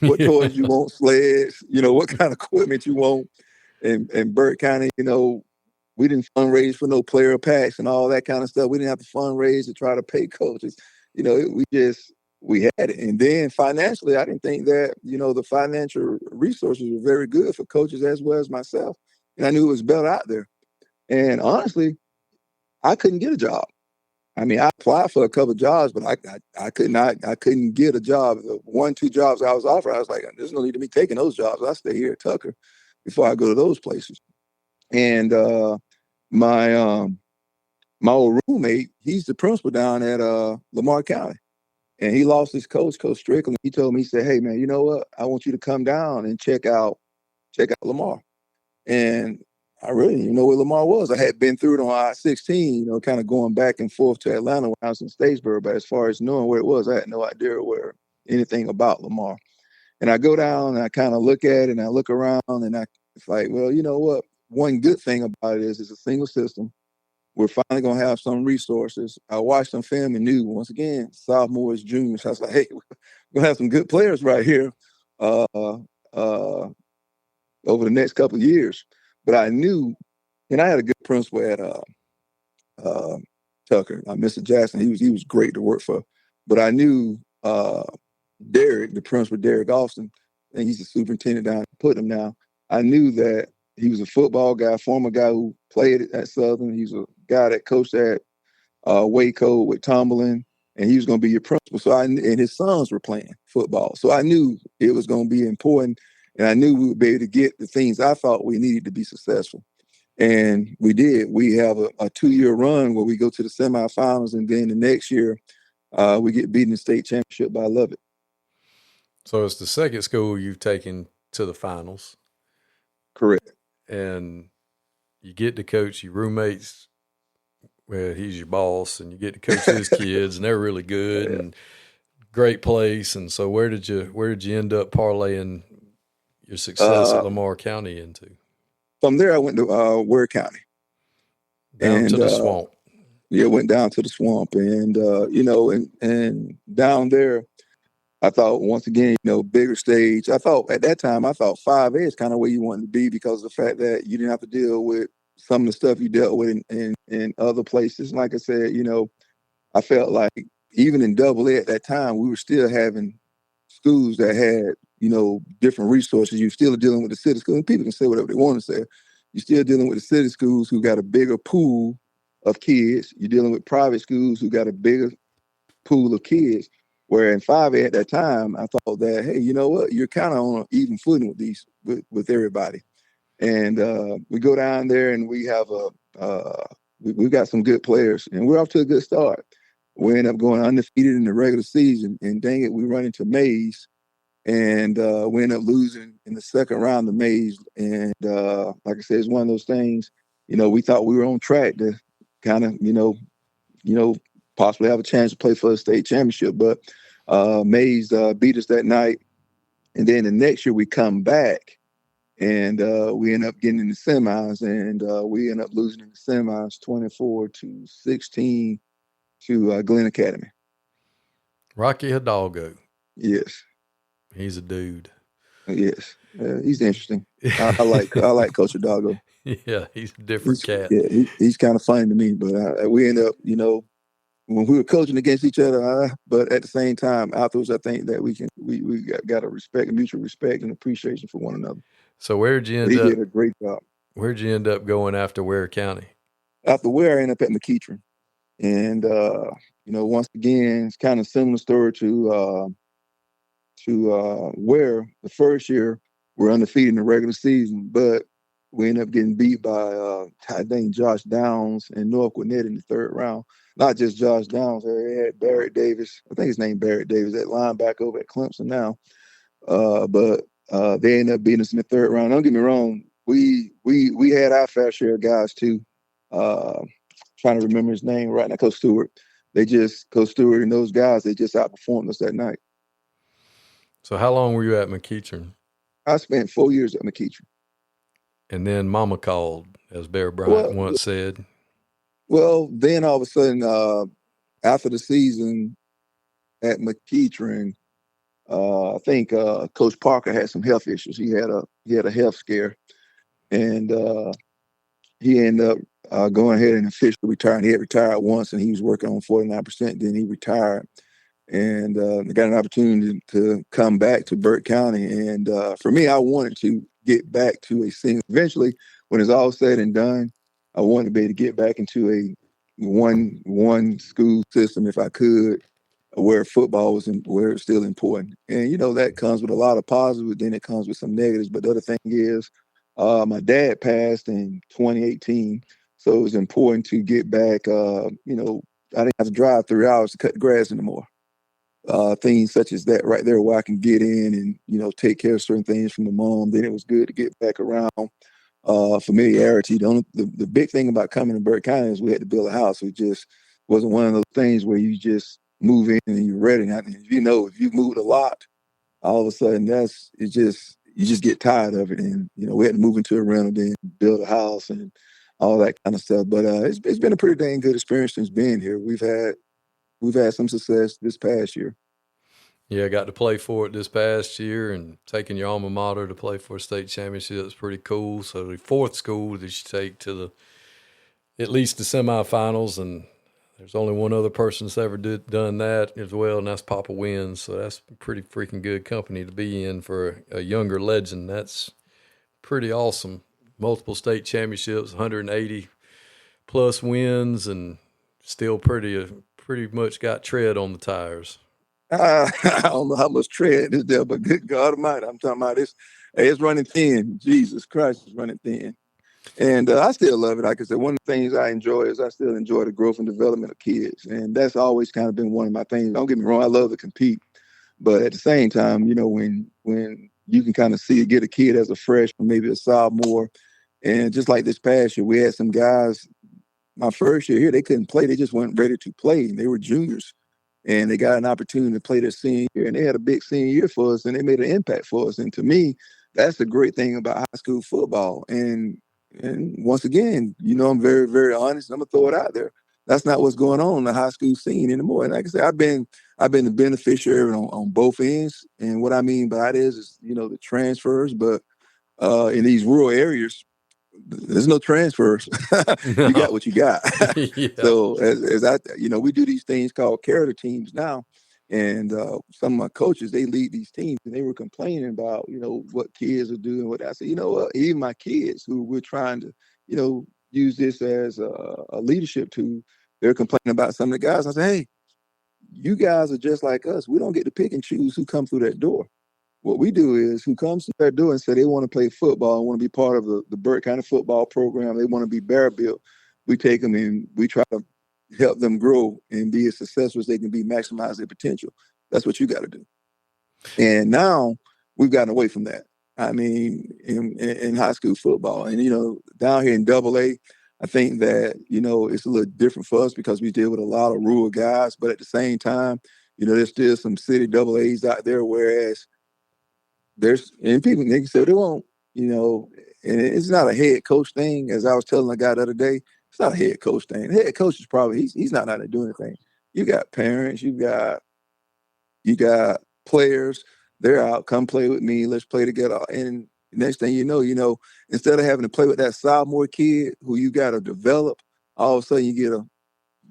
What toys you want, sleds, what kind of equipment you want?" And Burke County, we didn't fundraise for no player packs and all that kind of stuff. We didn't have to fundraise to try to pay coaches. We had it. And then financially, I didn't think that, the financial resources were very good for coaches as well as myself. And I knew it was better out there. And honestly, I couldn't get a job. I mean, I applied for a couple of jobs, but I couldn't get a job. The 1-2 jobs I was offered, I was like, there's no need to me taking those jobs. I stay here at Tucker before I go to those places. And my old roommate, he's the principal down at Lamar County, and he lost his coach, Coach Strickland. He told me, he said, "Hey man, you know what? I want you to come down and check out Lamar." And I really didn't even know where Lamar was. I had been through it on I-16, kind of going back and forth to Atlanta when I was in Statesboro. But as far as knowing where it was, I had no idea where anything about Lamar. And I go down and I kind of look at it and I look around and it's like, well, you know what? One good thing about it is it's a single system. We're finally going to have some resources. I watched some film and knew, once again, sophomores, juniors. I was like, hey, we're going to have some good players right here over the next couple of years. But I knew, and I had a good principal at Tucker, Mr. Jackson. He was great to work for. But I knew Derek, the principal, Derek Austin, and he's the superintendent down at Putnam now. I knew that he was a football guy, former guy who played at Southern. He's a guy that coached at Waco with Tomberlin, and he was going to be your principal. And his sons were playing football. So I knew it was going to be important, and I knew we would be able to get the things I thought we needed to be successful. And we did. We have a 2-year run where we go to the semifinals, and then the next year we get beaten in the state championship by Lovett. So it's the second school you've taken to the finals. Correct. And you get to coach your roommates. Well, he's your boss, and you get to coach his kids, and they're really good. Yeah. And great place. And so where did you end up parlaying your success at Lamar County into? From there, I went to Ware County. Down to the swamp. Yeah, went down to the swamp. And, and down there, I thought, once again, bigger stage. At that time, I thought 5A is kind of where you wanted to be because of the fact that you didn't have to deal with some of the stuff you dealt with in other places. Like I said, I felt like even in double A at that time, we were still having schools that had, different resources. You're still dealing with the city schools. And people can say whatever they want to say. You're still dealing with the city schools who got a bigger pool of kids. You're dealing with private schools who got a bigger pool of kids. Where in 5A at that time, I thought that, hey, you know what? You're kind of on an even footing with everybody. And we go down there and we have we've got some good players, and we're off to a good start. We end up going undefeated in the regular season, and dang it, we run into Mays, and we end up losing in the second round of Mays. And like I said, it's one of those things. We thought we were on track to kind of, possibly have a chance to play for the state championship, but Mays beat us that night. And then the next year we come back, and we end up getting in the semis, and we end up losing in the semis 24-16 to Glen Academy. Rocky Hidalgo. Yes. He's a dude. Yes. He's interesting. I like Coach Hidalgo. Yeah, he's a different cat. Yeah, he's kind of funny to me, but we end up, when we were coaching against each other, but at the same time, afterwards, I think that we got a mutual respect and appreciation for one another. So where'd you end up? He did a great job. Where'd you end up going after Ware County? After Ware, I ended up at McEachern. And, once again, it's kind of similar story to Ware. The first year, we're undefeated in the regular season, but we ended up getting beat by Josh Downs and North Gwinnett in the third round. Not just Josh Downs, they had Barrett Davis. I think his name Barrett Davis, that linebacker over at Clemson now. But they ended up beating us in the third round. Don't get me wrong, we had our fair share of guys too. Trying to remember his name right now, Coach Stewart. Coach Stewart and those guys, they just outperformed us that night. So how long were you at McEachern? I spent 4 years at McEachern. And then Mama called, as Bear Bryant once said. Well, then all of a sudden, after the season at McEachern, I think Coach Parker had some health issues. He had a health scare, and he ended up going ahead and officially retiring. He had retired once, and he was working on 49%. Then he retired, and got an opportunity to come back to Burke County. And for me, I wanted to get back to a single. Eventually, when it's all said and done, I wanted to be able to get back into a one school system if I could, where football was where it's still important. And that comes with a lot of positives, then it comes with some negatives. But the other thing is, my dad passed in 2018, so it was important to get back. I didn't have to drive 3 hours to cut the grass anymore. Things such as that right there, where I can get in and take care of certain things from the mom. Then it was good to get back around. Familiarity. The big thing about coming to Burke County is we had to build a house. It just wasn't one of those things where you just move in and you're ready. If you moved a lot, all of a sudden you just get tired of it. And we had to move into a rental, then build a house and all that kind of stuff. But it's been a pretty dang good experience since being here. We've had some success this past year. Yeah, I got to play for it this past year, and taking your alma mater to play for a state championship was pretty cool. So the fourth school that you take to at least the semifinals, and there's only one other person that's ever done that as well, and that's Papa Wins. So that's pretty freaking good company to be in for a younger legend. That's pretty awesome. Multiple state championships, 180 plus wins, and still pretty much got tread on the tires. I don't know how much tread is there, but good God Almighty, I'm talking about it's running thin. Jesus Christ, it's running thin. And I still love it. Like I said, one of the things I enjoy is I still enjoy the growth and development of kids. And that's always kind of been one of my things. Don't get me wrong, I love to compete. But at the same time, when you can kind of get a kid as a freshman, maybe a sophomore, and just like this past year, we had some guys, my first year here, they couldn't play. They just weren't ready to play. And they were juniors. and they got an opportunity to play their senior year, and they had a big senior year for us, and they made an impact for us. And to me, that's the great thing about high school football. And once again, I'm very, very honest. I'm gonna throw it out there. That's not what's going on in the high school scene anymore. And like I said, I've been the beneficiary on both ends. And what I mean by that is the transfers, but in these rural areas, there's no transfers. You got what you got. Yeah. So as I, we do these things called character teams now. And some of my coaches, they lead these teams, and they were complaining about, what kids are doing. What I said, what, even my kids who we're trying to, use this as a leadership tool, they're complaining about some of the guys. I said, hey, you guys are just like us. We don't get to pick and choose who come through that door. What we do is who comes to that door and say they want to play football and want to be part of the Burke County football program, they want to be bear built. We take them and we try to help them grow and be as successful as they can be, maximize their potential. That's what you got to do. And now we've gotten away from that. I mean, in high school football, and down here in AA, I think that it's a little different for us because we deal with a lot of rural guys. But at the same time, there's still some city AA's out there, whereas and people, they can say they won't, and it's not a head coach thing. As I was telling a guy the other day, it's not a head coach thing. The head coach is probably he's not out there doing anything. You got parents, you got players. They're out. Come play with me. Let's play together. And next thing you know, instead of having to play with that sophomore kid who you got to develop, all of a sudden you get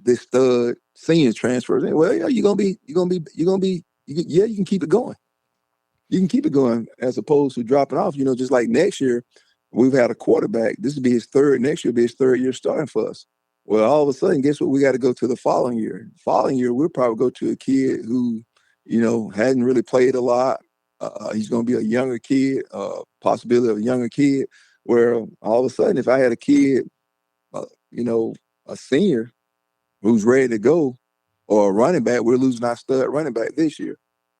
this stud senior transfer. Well, yeah, you can keep it going. You can keep it going as opposed to dropping off. Just like next year, we've had a quarterback. This will be his third. Next year will be his third year starting for us. Well, all of a sudden, guess what? We got to go to the following year. Following year, we'll probably go to a kid who, hadn't really played a lot. He's going to be a younger kid, possibility of a younger kid, where all of a sudden, if I had a kid, a senior who's ready to go, or a running back, we're losing our stud running back this year.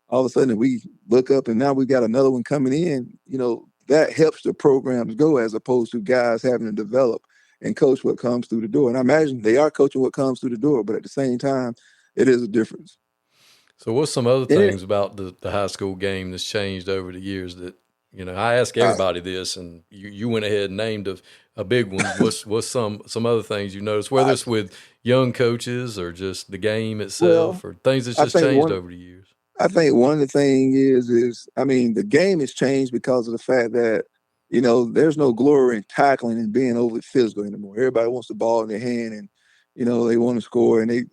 All of a sudden, we look up and now we've got another one coming in, that helps the programs go as opposed to guys having to develop and coach what comes through the door. And I imagine they are coaching what comes through the door, but at the same time, it is a difference. So what's some other things about the high school game that's changed over the years that, I ask everybody this, and you went ahead and named a big one. What's some other things you noticed, whether it's with young coaches or just the game itself, or things that's just changed over the years? I think one of the things is the game has changed because of the fact that, there's no glory in tackling and being overly physical anymore. Everybody wants the ball in their hand and, they want to score and they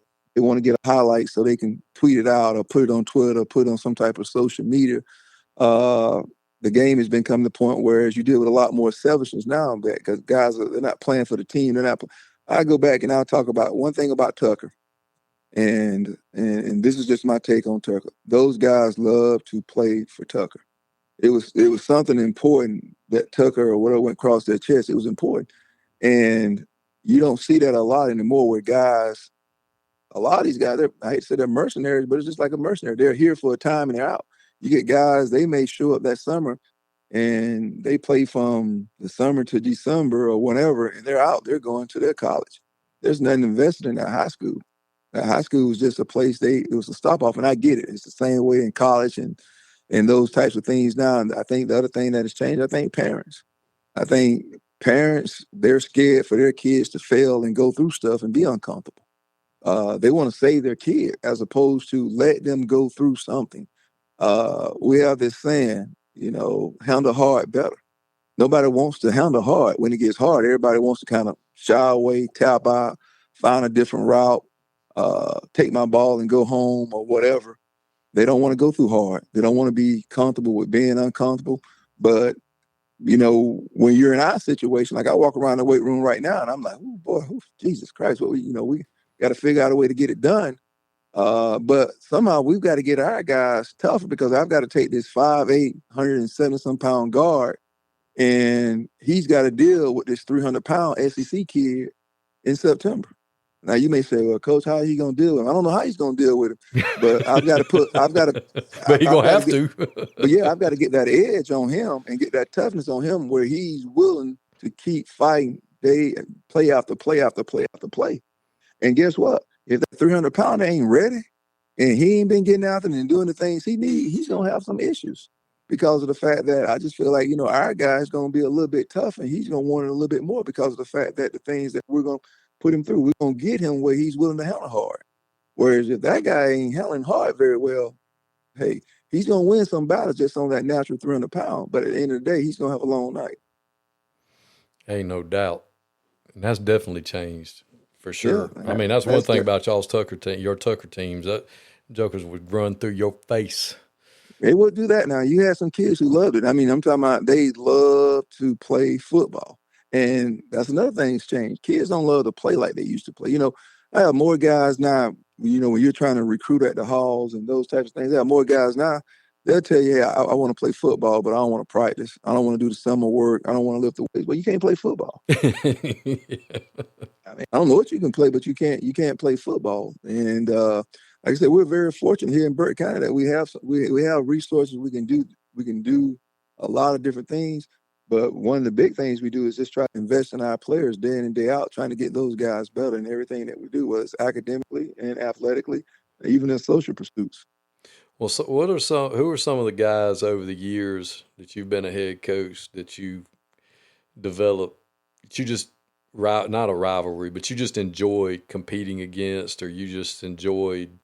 want to get a highlight so they can tweet it out or put it on Twitter or put it on some type of social media. The game has been coming to the point where as you deal with a lot more selfishness now because guys, they're not playing for the team. I go back and I'll talk about one thing about Tucker. And this is just my take on Tucker. Those guys love to play for Tucker. It was something important that Tucker or whatever went across their chest. It was important. And you don't see that a lot anymore where guys, a lot of these guys, I hate to say they're mercenaries, but it's just like a mercenary. They're here for a time and they're out. You get guys, they may show up that summer and they play from the summer to December or whatever, and they're out. They're going to their college. There's nothing invested in that high school. That high school was just a place it was a stop off, and I get it. It's the same way in college and those types of things now. And I think the other thing that has changed, I think parents, they're scared for their kids to fail and go through stuff and be uncomfortable. They want to save their kid as opposed to let them go through something. We have this saying, handle hard better. Nobody wants to handle hard. When it gets hard, everybody wants to kind of shy away, tap out, find a different route, take my ball and go home or whatever. They don't want to go through hard. They don't want to be comfortable with being uncomfortable. But, when you're in our situation, like I walk around the weight room right now and I'm like, oh boy, Jesus Christ, we got to figure out a way to get it done. But somehow we've got to get our guys tougher because I've got to take this 5'8", 170-some pound guard, and he's got to deal with this 300-pound SEC kid in September. Now you may say, well, Coach, how are he going to deal with him? I don't know how he's going to deal with him, but I've got to. But he's going to have to. But yeah, I've got to get that edge on him and get that toughness on him where he's willing to keep fighting play after play after play after play. And guess what? If that 300-pounder ain't ready, and he ain't been getting out there and doing the things he needs, he's going to have some issues because of the fact that I just feel like, our guy's going to be a little bit tough and he's going to want it a little bit more because of the fact that the things that we're going to put him through, we're going to get him where he's willing to handle hard. Whereas if that guy ain't handling hard very well, hey, he's going to win some battles just on that natural 300 pound. But at the end of the day, he's going to have a long night. Ain't no doubt. And that's definitely changed for sure. Yeah, I mean, that's one thing about y'all's Tucker team, your Tucker teams. That jokers would run through your face. They would do that now. You had some kids who loved it. I mean, I'm talking about they love to play football. And that's another thing that's changed. Kids don't love to play like they used to play. I have more guys now, when you're trying to recruit at the halls and those types of things, I have more guys now. They'll tell you, hey, I want to play football, but I don't want to practice. I don't want to do the summer work. I don't want to lift the weights. Well, you can't play football. Yeah. I mean, I don't know what you can play, but you can't play football. And like I said, we're very fortunate here in Burke County that we have resources. We can do a lot of different things. But one of the big things we do is just try to invest in our players day in and day out, trying to get those guys better in everything that we do, whether it's academically and athletically, even in social pursuits. Well, so who are some of the guys over the years that you've been a head coach that you've developed, that you just, not a rivalry, but you just enjoyed competing against, or you just enjoyed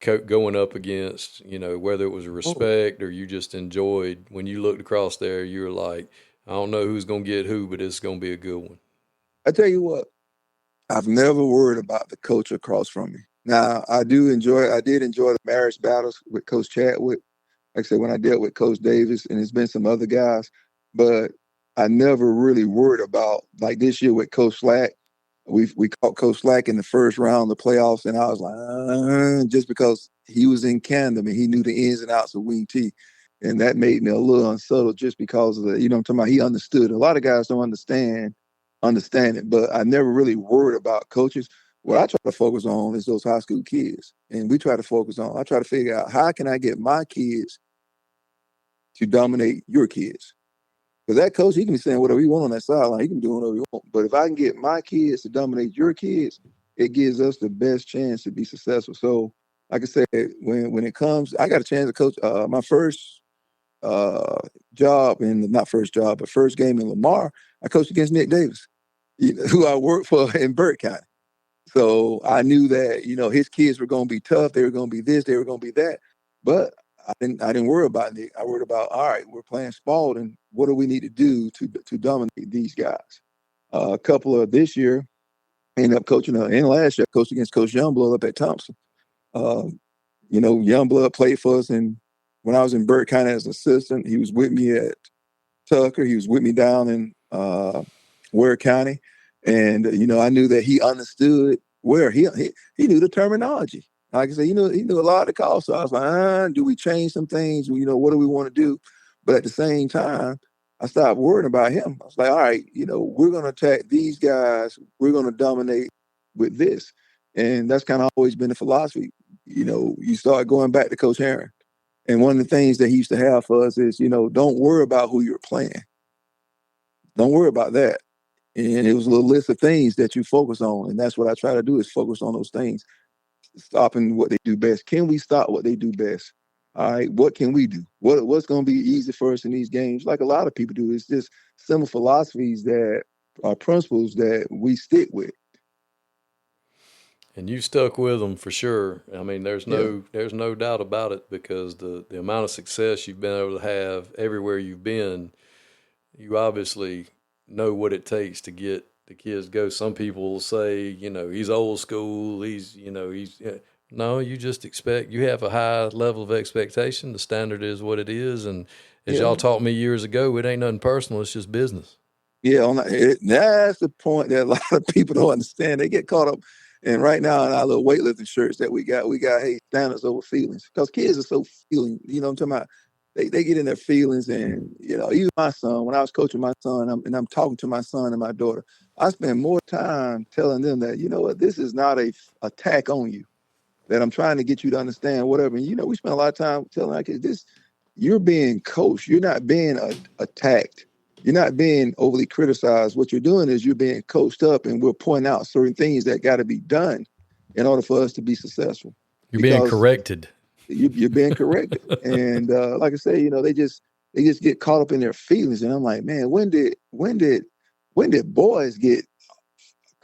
going up against, whether it was respect or you just enjoyed when you looked across there, you were like, I don't know who's going to get who, but it's going to be a good one. I tell you what, I've never worried about the coach across from me. Now, I did enjoy the marriage battles with Coach Chadwick. Like I said, when I dealt with Coach Davis, and there's been some other guys, but I never really worried about, like this year with Coach Slack. We caught Coach Slack in the first round of the playoffs, and I was like, just because he was in Canada and he knew the ins and outs of Wing T. And that made me a little unsettled just because of the, I'm talking about, he understood. A lot of guys don't understand it, but I never really worried about coaches. What I try to focus on is those high school kids. And I try to figure out, how can I get my kids to dominate your kids? Because that coach, he can be saying whatever he wants on that sideline. He can do whatever he wants. But if I can get my kids to dominate your kids, it gives us the best chance to be successful. So, like I said, when it comes, I got a chance to coach my first first game in Lamar. I coached against Nick Davis, who I worked for in Burke County. So I knew that, his kids were going to be tough. They were going to be this, they were going to be that. But I didn't worry about Nick. I worried about, all right, we're playing Spalding. What do we need to do to dominate these guys? A couple of this year, I ended up coaching, and last year, I coached against Coach Youngblood up at Thompson. Youngblood played for us, and when I was in Burke County as an assistant, he was with me at Tucker. He was with me down in Ware County. And, I knew that he understood where he knew the terminology. Like I said, he knew a lot of the calls. So I was like, do we change some things? What do we want to do? But at the same time, I stopped worrying about him. I was like, all right, we're going to attack these guys. We're going to dominate with this. And that's kind of always been the philosophy. You start going back to Coach Herron. And one of the things that he used to have for us is, don't worry about who you're playing. Don't worry about that. And it was a little list of things that you focus on. And that's what I try to do, is focus on those things, stopping what they do best. Can we stop what they do best? All right, what can we do? What's going to be easy for us in these games? Like a lot of people do, it's just simple philosophies that are principles that we stick with. And you stuck with them for sure. I mean, there's no doubt about it, because the amount of success you've been able to have everywhere you've been, you obviously know what it takes to get the kids to go. Some people will say, he's old school. No, you just you have a high level of expectation. The standard is what it is. And as y'all taught me years ago, it ain't nothing personal. It's just business. Yeah, that's the point that a lot of people don't understand. They get caught up. And right now in our little weightlifting shirts that we got, hey, standards over feelings. Because kids are so feeling, I'm talking about, they get in their feelings. And, even my son, when I was coaching my son, I'm talking to my son and my daughter, I spend more time telling them that, this is not a attack on you, that I'm trying to get you to understand whatever. And, we spend a lot of time telling our kids, you're being coached. You're not being attacked. You're not being overly criticized. What you're doing is you're being coached up, and we're pointing out certain things that got to be done in order for us to be successful. You're being because corrected. you're being corrected. And like I say, they just get caught up in their feelings. And I'm like, man, when did boys get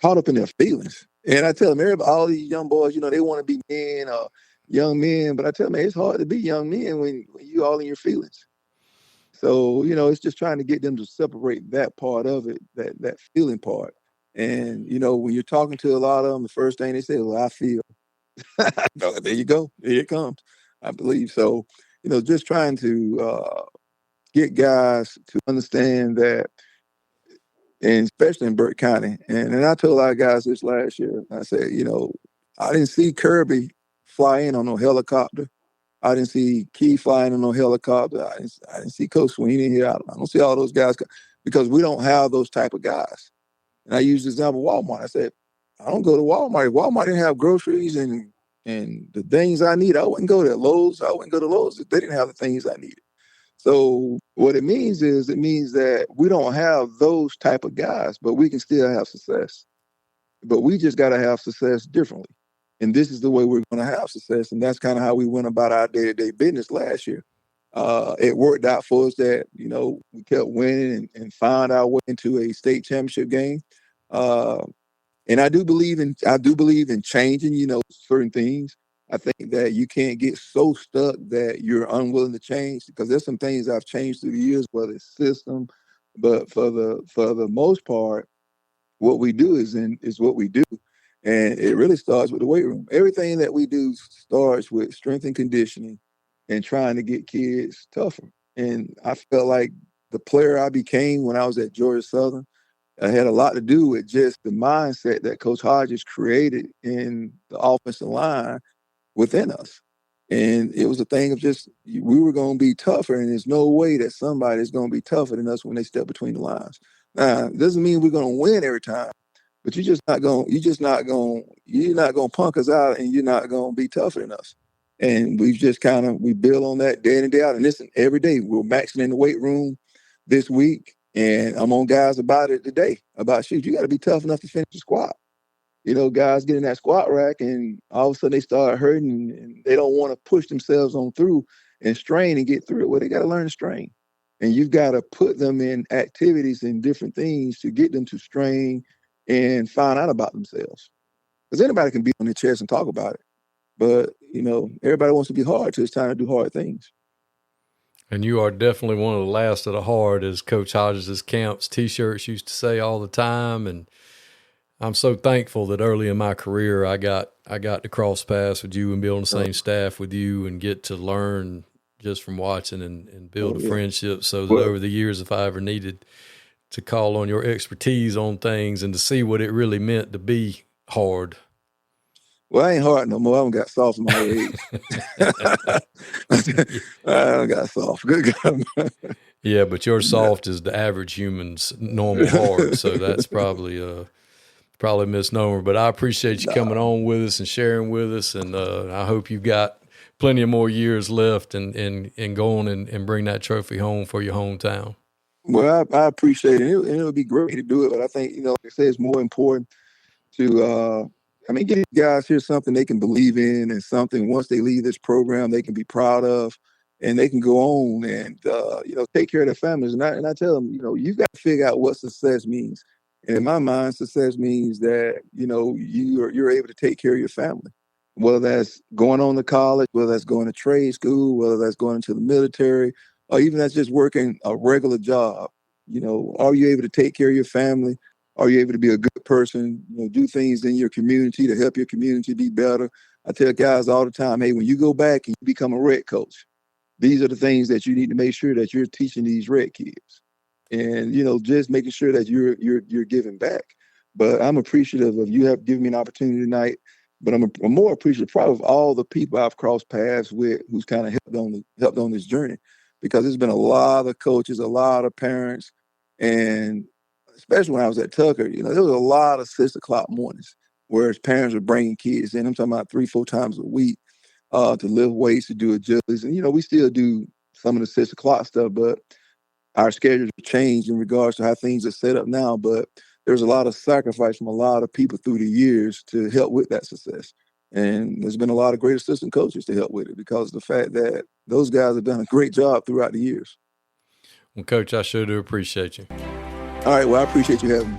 caught up in their feelings? And I tell them, everybody, all these young boys, they want to be men or young men, but I tell them, man, it's hard to be young men when you all in your feelings. So, it's just trying to get them to separate that part of it, that feeling part. And, when you're talking to a lot of them, the first thing they say, well, I feel. No, there you go. Here it comes. I believe so. Just trying to get guys to understand that, and especially in Burke County. And I told our guys this last year. I said, I didn't see Kirby fly in on no helicopter. I didn't see Key flying on no helicopter. I didn't see Coach Sweeney here. I don't see all those guys because we don't have those type of guys. And I used the example of Walmart. I said, I don't go to Walmart. If Walmart didn't have groceries and the things I need, I wouldn't go to Lowe's. I wouldn't go to Lowe's if they didn't have the things I needed. So what it means that we don't have those type of guys, but we can still have success. But we just got to have success differently. And this is the way we're going to have success. And that's kind of how we went about our day-to-day business last year. It worked out for us that, we kept winning and found our way into a state championship game. And I do believe in changing, certain things. I think that you can't get so stuck that you're unwilling to change, because there's some things I've changed through the years, whether it's system, but for the most part, what we do is what we do. And it really starts with the weight room. Everything that we do starts with strength and conditioning and trying to get kids tougher. And I felt like the player I became when I was at Georgia Southern, I had a lot to do with just the mindset that Coach Hodges created in the offensive line within us. And it was a thing of just, we were going to be tougher, and there's no way that somebody's going to be tougher than us when they step between the lines. Now, it doesn't mean we're going to win every time, but you're not going to punk us out, and you're not going to be tougher than us. And we've just we build on that day in and day out. And listen, every day we're maxing in the weight room this week, and I'm on guys about it today, about, shoot, you got to be tough enough to finish the squat. Guys get in that squat rack and all of a sudden they start hurting and they don't want to push themselves on through and strain and get through it. Well, they got to learn to strain. And you've got to put them in activities and different things to get them to strain and find out about themselves. Because anybody can be on their chest and talk about it. But, everybody wants to be hard till it's time to do hard things. And you are definitely one of the last of the hard, as Coach Hodges' camps T-shirts used to say all the time. And I'm so thankful that early in my career I got to cross paths with you and be on the same staff with you and get to learn just from watching and build a friendship, so that over the years, if I ever needed to call on your expertise on things and to see what it really meant to be hard. Well, I ain't hard no more. I haven't got soft in my age. I don't got soft. Good God. Yeah, but your soft is the average human's normal hard, so that's probably a misnomer. But I appreciate you coming on with us and sharing with us, and I hope you've got plenty of more years left and going and bring that trophy home for your hometown. Well, I appreciate it. And it would be great to do it, but I think, like I said, it's more important to get these guys here something they can believe in, and something once they leave this program they can be proud of, and they can go on and take care of their families. And I tell them, you've got to figure out what success means. And in my mind, success means that you're able to take care of your family, whether that's going on to college, whether that's going to trade school, whether that's going into the military, or even that's just working a regular job. Are you able to take care of your family? Are you able to be a good person, do things in your community to help your community be better? I tell guys all the time, hey, when you go back and you become a red coach, these are the things that you need to make sure that you're teaching these red kids. And, just making sure that you're giving back. But I'm appreciative of you have given me an opportunity tonight. But I'm more appreciative probably of all the people I've crossed paths with who's kind of helped on this journey, because there's been a lot of coaches, a lot of parents, and especially when I was at Tucker, there was a lot of 6 o'clock mornings where his parents were bringing kids in. I'm talking about 3-4 times a week to lift weights, to do agilities. And, we still do some of the 6 o'clock stuff, but our schedules have changed in regards to how things are set up now. But there's a lot of sacrifice from a lot of people through the years to help with that success. And there's been a lot of great assistant coaches to help with it because of the fact that those guys have done a great job throughout the years. Well, Coach, I sure do appreciate you. All right. Well, I appreciate you having me.